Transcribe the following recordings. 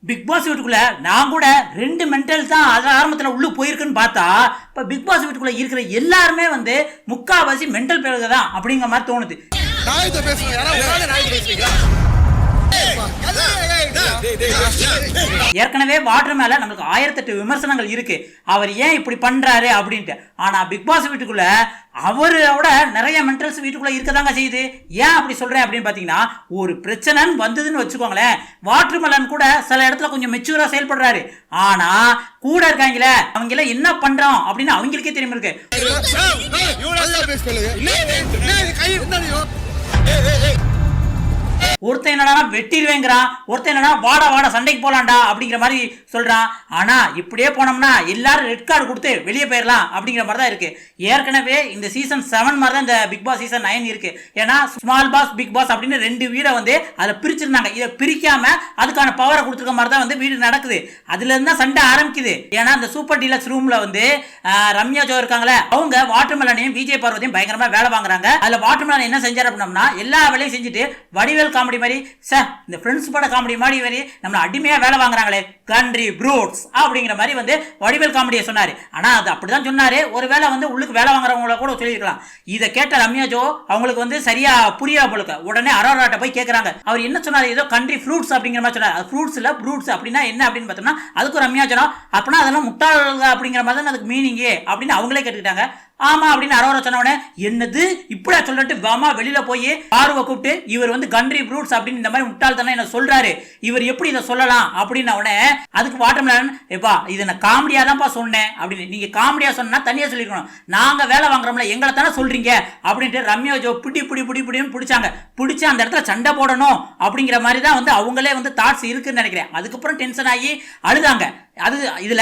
Big pass வீட்டுக்குள்ள நான் கூட 2 மென்டல் தான் அது ஆரம்பத்தில் உள்ள போயிருக்குன்னு பார்த்தா இப்போ பிக் பாஸ் வீட்டுக்குள்ள இருக்கிற எல்லாருமே வந்து முக்காவாசி மென்டல் பேருங்க தான் அப்படிங்கிற மாதிரி தோணுது. ஏற்கனவே வாட்டர் மேல நமக்கு 1008 விமர்சனங்கள் இருக்கு, அவர் ஏன் இப்படி பண்றாரு அப்படின்ட்டு. ஆனா பிக் பாஸ் வீட்டுக்குள்ள அவரோட நிறைய மென்டல்ஸ் வீட்டுக்குள்ள இருக்கதாங்க செய்யுது. ஏன் அப்படி சொல்றேன் அப்படின்னு பாத்தீங்கன்னா, ஒரு பிரச்சனை வந்ததுன்னு வச்சுக்கோங்களேன், வாட்டர் மெலன் கூட சில இடத்துல கொஞ்சம் மெச்சூரா செயல்படுறாரு. ஆனா கூட இருக்காங்களே அவங்க எல்லாம் என்ன பண்றோம் அப்படின்னு அவங்களுக்கே தெரியும் இருக்கு. ஒருத்தன் என்னடா வெட்டிடுவேங்கிறான், ஒருத்தன் என்னடா வாடா வாடா சண்டைக்கு போலாம்டா அப்படிங்கிற மாதிரி சொல்றான். ஆனா இப்படியே போனோம்னா எல்லாரும் ரெட் கார்டு கொடுத்து வெளியே போயிடலாம் அப்படிங்கிற மாதிரி தான் இருக்கு. ஏற்கனவே இந்த சீசன் 7 மாதிரி தான் இந்த பிக் பாஸ் சீசன் 9 இருக்கு. ஏன்னா ஸ்மால் பாஸ் பிக் பாஸ் அப்படின்னு 2 வீடை வந்து அதை பிரிச்சிருந்தாங்க. இதை பிரிக்காம அதுக்கான பவரை கொடுத்துருக்க மாதிரி தான் வந்து வீடு நடக்குது. அதுல இருந்தா சண்டை ஆரம்பிக்குது. ஏன்னா இந்த சூப்பர் டீலக்ஸ் ரூம்ல வந்து ரம்யா ஜோ இருக்காங்களே, அவங்க வாட்டர் மெலனையும் விஜய் பார்வதியும் பயங்கரமா வேலை வாங்குறாங்க. அதுல வாட்டர் மெலன் என்ன செஞ்சாரு அப்படின்னா, எல்லா வேலையும் செஞ்சுட்டு வடிவேல் காமெடி மாதிரி சார் இந்த ஃப்ரெண்ட்ஸ் பட காமெடி மாதிரி வரி நம்மள அடிமையா வேலை வாங்குறாங்களே கண்ட்ரி ப்ரூட்ஸ் அப்படிங்கிற மாதிரி வந்து வடிவேல் காமெடியை சொன்னாரு. ஆனா அது அப்படிதான் சொன்னாரு. ஒருவேளை வந்து உள்ளுக்கு வேலை வாங்குறவங்கள கூட சொல்லியிருக்கலாம். இதை கேட்ட ரம்யா ஜோ அவங்களுக்கு வந்து சரியா புரியா போலுக்க உடனே அரோராட்ட போய் கேட்கறாங்க, அவர் என்ன சொன்னாரு, ஏதோ கண்ட்ரி ஃப்ரூட்ஸ் அப்படிங்கிற மாதிரி சொன்னார். ஃப்ரூட்ஸ் இல்ல ப்ரூட்ஸ் அப்படின்னா என்ன அப்படின்னு பார்த்தோம்னா, அதுக்கு ரம்யா ஜோ அப்படின்னா அதெல்லாம் முட்டாள்கள் அப்படிங்கிற மாதிரி தான் அதுக்கு மீனிங்கே அப்படின்னு அவங்களே கேட்டுக்கிட்டாங்க. ஆமா அப்படின்னு அரோரா சொன்ன உடனே என்னது இப்படியா சொல்லிட்டு வாமா வெளியில போய் பார்வை கூப்பிட்டு இவர் வந்து கண்ட்ரி ப்ரூட்ஸ் அப்படின்னு இந்த மாதிரி முட்டாள் தானே என்ன சொல்றாரு, இவர் எப்படி இதை சொல்லலாம் அப்படின்னு உடனே அதுக்கு வாட்டர் மெலன் எப்பா இதை நான் காமெடியா தான்ப்பா சொன்னேன் அப்படின்னு, நீங்க காமெடியா சொன்னா தனியா சொல்லிருக்கணும், நாங்க வேலை வாங்குறோம்ல எங்களை தானே சொல்றீங்க அப்படின்ட்டு ரம்யா ஜோ பிடின்னு பிடிச்சாங்க. பிடிச்சு அந்த இடத்துல சண்டை போடணும் அப்படிங்கிற மாதிரி தான் வந்து அவங்களே வந்து தாட்ஸ் இருக்குன்னு நினைக்கிறேன். அதுக்கப்புறம் டென்ஷன் ஆகி அழுதாங்க. அது இதுல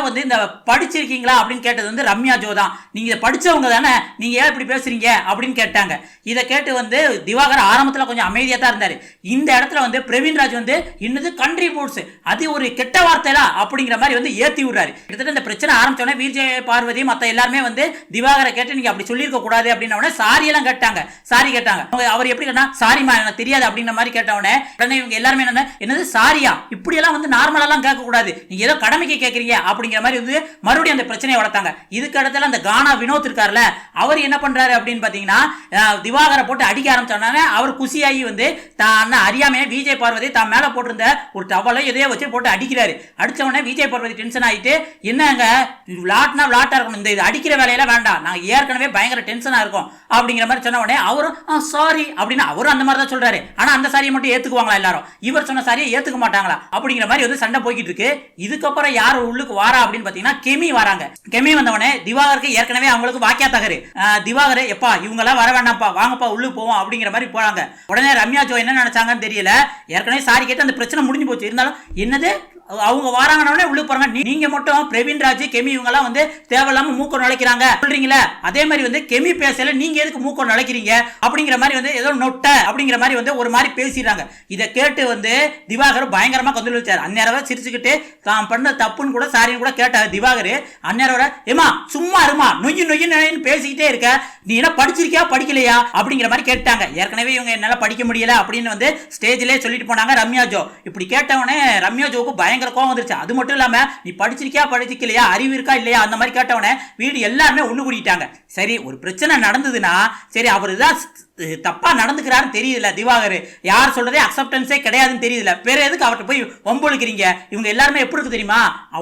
வந்து இந்த படிச்சிருக்கீங்களா அப்படின்னு கேட்டது வந்து ரம்யா ஜோ தான். நீங்க படிச்சவங்க தானே, நீங்க ஏன் இப்படி பேசுறீங்க அப்படின்னு கேட்டாங்க. இதை கேட்டு வந்து திவாகர் ஆரம்பத்துல கொஞ்சம் அமைதியா தான் இருந்தாரு. இந்த இடத்துல வந்து பிரவீன்ராஜ் வந்து இன்னது கண்ட்ரி ஃபுட்ஸ் அது ஒரு கெட்ட வார்த்தைலா அப்படிங்கிற மாதிரி வந்து ஏத்தி விடுறாரு. கிட்டத்தட்ட இந்த பிரச்சனை ஆரம்பிச்சோடனே விஜய் பார்வதி மத்த எல்லாருமே வந்து திவாகரை கேட்டு நீங்க அப்படி சொல்லியிருக்க கூடாது அப்படின்ன சாரி எல்லாம் கேட்டாங்க. சாரி கேட்டாங்க. அவர் எப்படி கேட்டா சாரிமா எனக்கு தெரியாது அப்படிங்கிற மாதிரி கேட்டவனே உடனே இவங்க எல்லாருமே என்னது சாரியா இப்படி எல்லாம் வந்து நார்மலா எல்லாம் கேட்க கூடாது, நீங்க ஏதோ கடமைக்கு கேட்கறீங்க அப்படிங்கிற மாதிரி வந்து மறுபடியும் அந்த பிரச்சனையை வளர்த்தாங்க. இதுக்கு இடத்துல அந்த கானா வினோத் இருக்கார்ல, அவர் என்ன பண்றாரு அப்படின்னு பாத்தீங்கன்னா, திவாகரை போட்டு அடிக்க ஆரம்பிச்சோன்னா அவர் குசியாகி வந்து தான் அறியாமையே விஜய் பார்வதி தான் மேல போட்டிருந்த ஒரு டவலை எதையோ வச்சு போட்டு அடிக்கிறாரு. அடிச்ச உடனே விஜய் பார்வதி டென்ஷன் ஆயிட்டு, என்னங்க விளாட்னா விளாட்டா இருக்கணும், இந்த இது அடிக்கிற வேலையெல்லாம் வேண்டாம், நாங்க ஏற்கனவே பயங்கர டென்ஷனா இருக்கும் அப்படிங்கிற மாதிரி சொன்ன உடனே அவரும் சாரி அப்படின்னு அவரும் அந்த மாதிரி தான் சொல்றாரு. ஆனா அந்த சாரியை மட்டும் ஏத்துக்குவாங்களா எல்லாரும், இவர் சொன்ன சாரியை ஏத்துக்க மாட்டாங்களா அப்படிங்கிற மாதிரி வந்து சண்டை போய்கிட்டு இருக்கு. இதுக்கப்புறம் யார் உள்ளுக்கு வாரா அப்படின்னு பாத்தீங்கன்னா கெமி வராங்க. கெமி வந்தவனே திவாகருக்கு ஏற்கனவே அவங்களுக்கு வாக்கியா தகரு, திவாகர் எப்பா இவங்க எல்லாம் வர வேண்டாம்ப்பா வாங்கப்பா உள்ளுக்கு போவோம் அப்படிங்கிற மாதிரி போறாங்க. உடனே ரம்யா ஜோ என்ன நினைச்சாங்கன்னு தெரியல, ஏற்கனவே சாரி கேட்டு அந்த பிரச்சனை முடிஞ்சு போச்சு. இருந்தாலும் என்னது அவங்க வராங்கன்னே உள்ளுக்கு போறாங்க, நீங்க மட்டும் பிரவீன்ராஜ் கெமி இவங்க எல்லாம் வந்து தேவையில்லாம மூக்க நுழைக்கிறாங்க சொல்றீங்களா, அதே மாதிரி வந்து கெமி பேசல நீங்க எதுக்கு மூக்க நுழைக்கிறீங்க அப்படிங்கிற மாதிரி வந்து ஏதோ நொட்ட அப்படிங்கிற மாதிரி வந்து ஒரு மாதிரி பேசிடுறாங்க. இதை கேட்டு வந்து திவாகர் பயங்கரமா கொந்தளிச்சார். அந்நேரம் சிரிச்சுக்கிட்டு தான் பண்ண தப்புன்னு கூட சாரின்னு கூட கேட்டாரு திவாகர். அந்நேரம் ஏமா சும்மா இருமா நொய்யு பேசிக்கிட்டே இருக்க, நீ என்ன படிச்சிருக்கியா படிக்கலையா அப்படிங்கிற மாதிரி கேட்டாங்க. ஏற்கனவே இவங்க என்னால படிக்க முடியல அப்படின்னு வந்து ஸ்டேஜ்லேயே சொல்லிட்டு போனாங்க ரம்யா ஜோ. இப்படி கேட்டவனே ரம்யா ஜோக்கு பயங்கர கோவம் வந்துருச்சு. அது மட்டும் இல்லாம நீ படிச்சிருக்கியா படிக்கலையா அறிவு இருக்கா இல்லையா அந்த மாதிரி கேட்டவனே வீடு எல்லாருமே ஒண்ணு கூட்டிட்டாங்க. சரி ஒரு பிரச்சனை நடந்ததுன்னா சரி அவரு தான் தப்பா நடந்துக்கிறாருன்னு தெரியுதுல திவாகர், யார் சொல்றதே அக்செப்டன்ஸே கிடையாதுன்னு தெரியுதுல, வேற எதுக்கு அவர்கிட்ட போய் வம்பொழுக்கிறீங்க. இவங்க எல்லாருமே எப்படி இருக்கு தெரியுமா,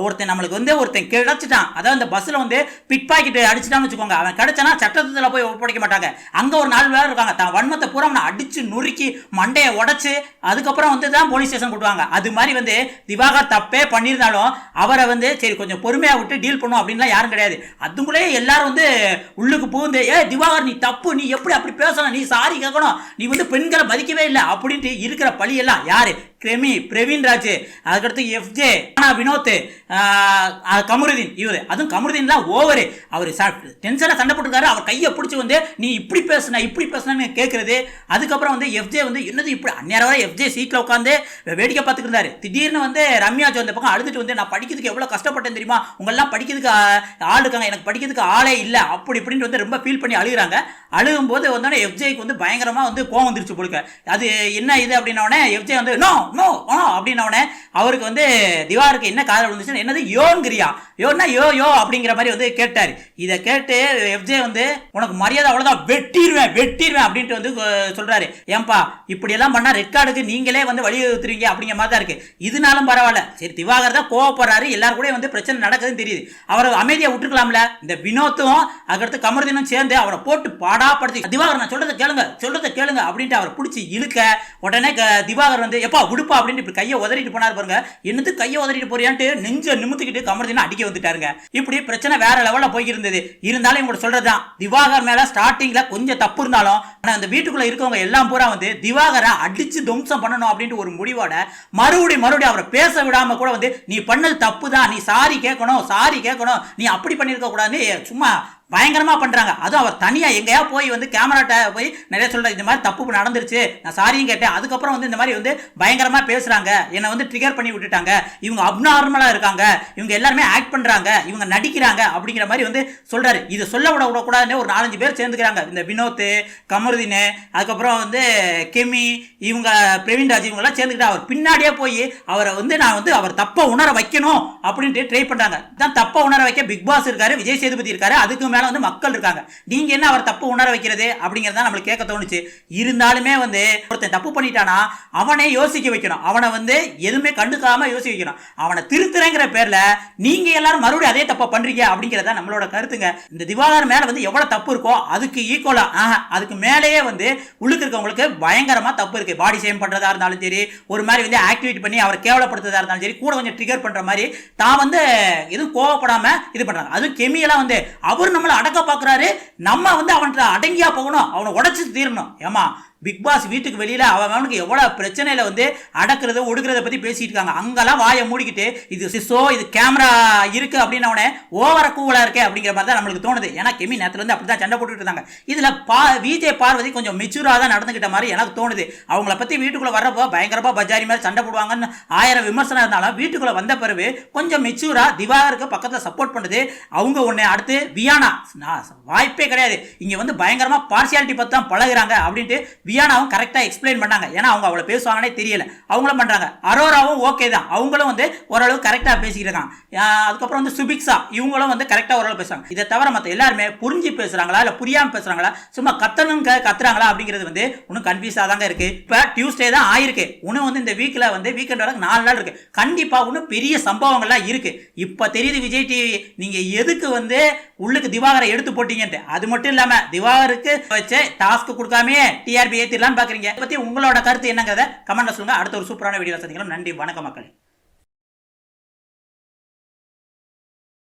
ஒருத்தன் நம்மளுக்கு வந்து ஒருத்தன் கிடைச்சிட்டான், அதாவது அந்த பஸ்ல வந்து பிட் பாக்கெட் அடிச்சுட்டான்னு வச்சுக்கோங்க, அவன் கிடைச்சானா சட்டத்துல போய் ஒப்படைக்க மாட்டாங்க. அங்க ஒரு 4 பேர் இருக்காங்க, தான் வன்மத்தை பூரா அவனை அடிச்சு நொறுக்கி மண்டையை உடைச்சு அதுக்கப்புறம் வந்து தான் போலீஸ் ஸ்டேஷன் கூட்டுவாங்க. அது மாதிரி வந்து திவாகர் தப்பே பண்ணியிருந்தாலும் அவரை வந்து சரி கொஞ்சம் பொறுமையா விட்டு டீல் பண்ணும் அப்படின்லாம் யாரும் கிடையாது. அதுக்குள்ளே எல்லாரும் வந்து உள்ளுக்கு புகுந்து திவாகர் நீ தப்பு, நீ எப்படி அப்படி பேசணும், நீ சாரி கேட்கணும், நீ வந்து பெண்களை மதிக்கவே இல்லை அப்படின்ட்டு இருக்கிற பழி எல்லாம் யாரு, கெமி பிரவீன்ராஜ், அதுக்கடுத்து எஃப்ஜே வினோத் கமருதீன், இவரு அதுவும் கமருதீன் தான் ஓவரு, அவர் டென்ஷனா சண்டை போட்டுருக்காரு. அவர் கையை பிடிச்சி வந்து நீ இப்படி பேசுன கேட்கறது. அதுக்கப்புறம் வந்து எஃப்ஜே வந்து என்னது இப்படி அந்நேரம் வரை எஃப்ஜே சீட்ல உட்காந்து வேடிக்கை பார்த்துட்டு இருந்தாரு. திடீர்னு வந்து ரம்யா ஜோ அந்த பக்கம் அழுதுட்டு வந்து நான் படிக்கிறதுக்கு எவ்வளவு கஷ்டப்பட்டேன் தெரியுமா, உங்கெல்லாம் படிக்கிறதுக்கு ஆள் இருக்காங்க, எனக்கு படிக்கிறதுக்கு ஆளே இல்லை அப்படி இப்படின்னு வந்து ரொம்ப ஃபீல் பண்ணி அழுகுறாங்க. அழுகும் போது வந்தோடனே எஃப்ஜேக்கு வந்து பயங்கரமா வந்து கோவம் வந்துருச்சு போலுக்க. அது என்ன இது அப்படின்னா எஃப்ஜே வந்து நோ நோ அப்படின்னவனே அவருக்கு வந்து திவாகருக்கு என்ன காதல் வந்துச்சு, என்னது யோங்கிறியா, யோன்னா யோ யோ அப்படிங்கிற மாதிரி வந்து கேட்டார். இதை கேட்டு எஃப்ஜே வந்து உனக்கு மரியாதை அவ்வளோதான், வெட்டிடுவேன் அப்படின்ட்டு வந்து சொல்றாரு. ஏன்பா இப்படியெல்லாம் பண்ணா ரெட் கார்டுக்கு நீங்களே வந்து வலியுறுத்துறீங்க அப்படிங்கிற மாதிரி தான் இருக்கு. இதனாலும் பரவாயில்ல, சரி திவாகர் தான் கோவப்படுறாரு, எல்லாரும் கூட வந்து பிரச்சனை நடக்குதுன்னு தெரியுது, அவரை அமைதியா விட்டுருக்கலாம்ல. இந்த வினோத்தும் அதுக்கடுத்து கமருதீனும் சேர்ந்து அவரை போட்டு பாடாப்படுத்தி, திவாகர் நான் சொல்றதை கேளுங்க அப்படின்ட்டு அவரை பிடிச்சி இழுக்க, உடனே திவாகர் வந்து எப்பா விடுப்பா அப்படின்னு இப்படி கையை உதறிட்டு போனார் பாருங்க. என்னது கையை உதறிட்டு போறியான்ட்டு நெஞ்ச நிமித்துக்கிட்டு கமருதீனை அடிக்க வந்துட்டாருங்க. இப்படி பிரச்சனை வேற லெவல்ல போய் இருந்தது. இருந்தாலும் இவங்க சொல்றதுதான், திவாகர் மேல ஸ்டார்டிங்ல கொஞ்சம் தப்பு இருந்தாலும் அந்த வீட்டுக்குள்ள இருக்கவங்க எல்லாம் பூரா வந்து திவாகரை அடிச்சு துவம்சம் பண்ணணும் அப்படின்ட்டு ஒரு முடிவோட மறுபடியும் அவரை பேச விடாம கூட வந்து நீ பண்ணது தப்பு தான், நீ சாரி கேட்கணும், நீ அப்படி பண்ணிருக்க கூடாதுன்னு சும்மா பயங்கரமா பண்றாங்க. அதுவும் அவர் தனியா எங்கேயா போய் வந்து கேமராட்ட போய் நிறைய சொல்ற, இந்த மாதிரி தப்பு நடந்துருச்சு, நான் சாரியும் கேட்டேன், அதுக்கப்புறம் வந்து இந்த மாதிரி வந்து பயங்கரமா பேசுறாங்க, என்னை வந்து ட்ரிகர் பண்ணி விட்டுட்டாங்க, இவங்க அப்நார்மலா இருக்காங்க, இவங்க எல்லாருமே ஆக்ட் பண்றாங்க, இவங்க நடிக்கிறாங்க அப்படிங்கிற மாதிரி வந்து சொல்றாரு. இது சொல்ல விடக்கூடாதுன்னு ஒரு 4-5 பேர் சேர்ந்துக்கிறாங்க. இந்த வினோத், கமருதீன், அதுக்கப்புறம் வந்து கெமி, இவங்க பிரவீன் ராஜ், இவங்க எல்லாம் சேர்ந்துக்கிட்டு அவர் பின்னாடியே போய் அவரை வந்து நான் வந்து அவர் தப்ப உணர வைக்கணும் அப்படின்ட்டு ட்ரை பண்றாங்க. தான் தப்ப உணர வைக்க பிக் பாஸ் இருக்காரு, விஜய் சேதுபதி இருக்காரு, அதுக்கு மேல வந்து மக்கள் இருக்காங்க. நீங்க என்ன அவர் தப்பு உணர வைக்கிறது அப்படிங்கறத நம்மளுக்கு கேட்க தோணுச்சு. இருந்தாலுமே வந்து ஒருத்தன் தப்பு பண்ணிட்டானா அவனே யோசிக்க வைக்கணும், அவனை வந்து எதுவுமே கண்டுக்காம யோசிக்க வைக்கணும். அவனை திருத்துறேங்கிற பேர்ல நீங்க எல்லாரும் மறுபடியும் அதே தப்ப பண்றீங்க அப்படிங்கறத நம்மளோட கருத்துங்க. இந்த திவாகர் மேல வந்து எவ்வளவு தப்பு இருக்கோ அதுக்கு ஈக்குவலா அதுக்கு மேலேயே வந்து உள்ளுக்கு இருக்கவங்களுக்கு பயங்கரமா தப்பு இருக்கு. பாடி ஷேம் பண்றதா இருந்தாலும் சரி, ஒரு மாதிரி வந்து ஆக்டிவிட்டி பண்ணி அவரை கேவலப்படுத்துறதா இருந்தாலும் சரி, கூட கொஞ்சம் ட்ரிகர் பண்ற மாதிரி தான் வந்து எதுவும் கோவப்படாம இது பண்றாங்க. அதுவும் கெமியெல்லாம் வந்து அவர் நம்மளை அடக்க பார்க்குறாரு, நம்ம வந்து அவன்கிட்ட அடங்கியா போகணும், அவனை உடச்சி தீரணும். ஏமா பிக் பாஸ் வீட்டுக்கு வெளியில அவனுக்கு எவ்வளவு பிரச்சனையில வந்து அடக்குறத ஒடுக்கிறத பத்தி பேசிட்டு இருக்காங்க. அங்கெல்லாம் வாயை மூடிக்கிட்டு இது சிசோ, இது கேமரா இருக்கு அப்படின்னு அவனே ஓவர கூவலா இருக்கே அப்படிங்கிற மாதிரி தான் நம்மளுக்கு தோணுது. ஏன்னா கெமி நேரத்துல இருந்து அப்படிதான் சண்டை போட்டுட்டு இருந்தாங்க. இதுல விஜய் பார்வதி கொஞ்சம் மெச்சூரா தான் நடந்துகிட்ட மாதிரி எனக்கு தோணுது. அவங்கள பத்தி வீட்டுக்குள்ள வர்றப்போ பயங்கரமா பஜாரி மாதிரி சண்டை போடுவாங்கன்னு 1000 விமர்சனம் இருந்தாலும் வீட்டுக்குள்ள வந்த பிறகு கொஞ்சம் மெச்சூரா திவாகருக்கு பக்கத்துல சப்போர்ட் பண்ணுது. அவங்க ஒண்ணு அடுத்து வியானா வாய்ப்பே கிடையாது, இங்க வந்து பயங்கரமா பார்சியாலிட்டி பத்தி தான் பழகுறாங்க அப்படின்ட்டு வியானாவும் கரெக்டா எக்ஸ்பிளைன் பண்ணாங்க. ஏன்னா அவங்க அவளை பேசுவாங்கன்னே தெரியல, அவங்களும் பண்றாங்க. அரோராவும் ஓகே தான், அவங்களும் வந்து ஓரளவு கரெக்டா பேசிக்கிட்டு இருக்காங்க. அதுக்கப்புறம் வந்து சுபிக்ஷா இவங்களும் வந்து கரெக்டா ஓரளவு பேசுறாங்க. இதை தவிர மற்ற எல்லாருமே புரிஞ்சு பேசுறாங்களா இல்ல புரியாம பேசுறாங்களா, சும்மா கத்துறாங்களா அப்படிங்கிறது வந்து இன்னும் கன்ஃபியூஸா தாங்க இருக்கு. இப்ப டியூஸ்டே தான் ஆயிருக்கு, இன்னும் வந்து இந்த வீக்ல வந்து வீக்கெண்ட் வர 4 நாள் இருக்கு. கண்டிப்பா இன்னும் பெரிய சம்பவங்கள்லாம் இருக்கு. இப்ப தெரியுது விஜய் டிவி நீங்க எதுக்கு வந்து உள்ளுக்கு திவாகரை எடுத்து போட்டீங்கன்ட்டு. அது மட்டும் இல்லாம திவாகருக்கு வச்சு டாஸ்க் கொடுக்காமே டிஆர்பி ஏத்திடலாம் பாக்குறீங்க. பத்தி உங்களோட கருத்து என்னங்கிறத கமெண்ட்ல சொல்லுங்க. அடுத்த ஒரு சூப்பரான வீடியோ சந்திக்கலாம். நன்றி, வணக்கம் மக்களே.